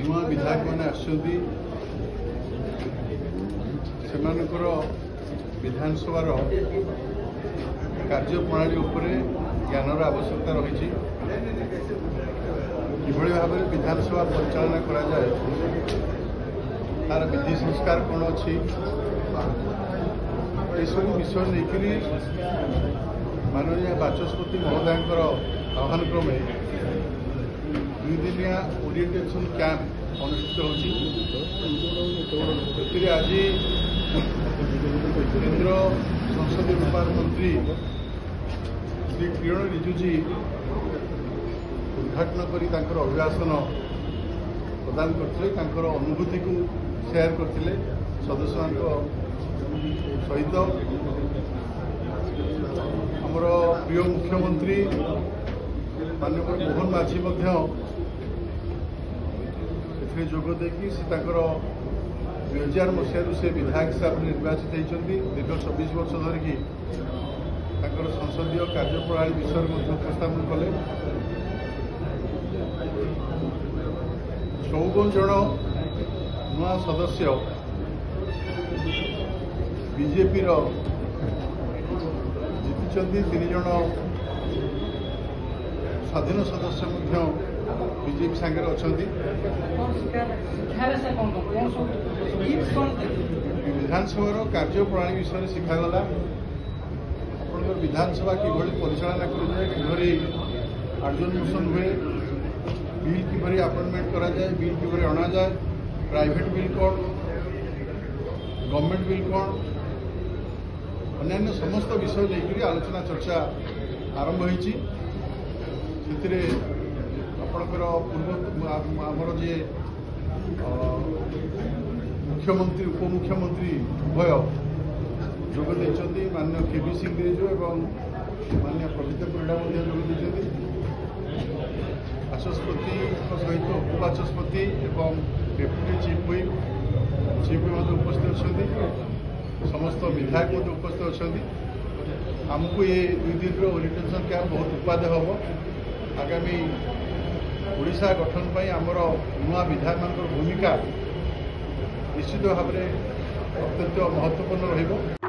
नुआ विधायक मैंने आसमानकर विधानसभा कार्यप्रणाली उपरे ज्ञानर आवश्यकता रही किभली भाव में विधानसभा परिचालना करा जाए तार विधि संस्कार कौन अच्छी सब विषय नहीं माननीय बाचस्पति महोदय आह्वान क्रमे दुईदिनिया ओरिएंटेशन कैंप अनुष्ठित होती आज केंद्र संसदीय व्यापार मंत्री श्री किरण रिजिजू उद्घाटन कर अभिभाषण प्रदान करते अनुभूति को शेयर करते सदस्य सहित आमर प्रिय मुख्यमंत्री माननीय मोहन माझी जोगदे से 2000 मसीह से विधायक हिसाब से निर्वाचित होती दीर्घ 24 वर्ष धरिकी संसदीय कार्यप्रणाली विषय में उपस्थापन कले 54 जन नुआ सदस्य बीजेपी जीति 3 जन स्वाधीन सदस्य बीजेपी सांगे अच्छा विधानसभा कार्यप्रणाली विषय शिखागला आप विधानसभा किभली परिचालना कराए कि एडजर्नेशन हुए बिल किभली अपॉइंटमेंट करा जाए बिल किभली अणा जाए प्राइवेट बिल कौन गवर्नमेंट बिल कौन अन्य समस्त विषय लेकर आलोचना चर्चा आरंभ होती आपणकर पूर्व आमर जे मुख्यमंत्री उपमुख्यमंत्री उभय जोगदे माननीय केबी सिंहदेव और माननीय प्रदीप परिड़ा जोगदे बाचस्पति सहित उपबाचस्पति और डेप्यूटी चीफ व्हिप उपस्थित अच्छा समस्त विधायक उपस्थित अच्छा आमको ये 2 दिन ओरिएंटेशन कैंप बहुत उपादेय हम आगामी ओडिशा गठन पर आमर नुआ विधायक भूमिका निश्चित भाव में अत्यंत महत्वपूर्ण रही।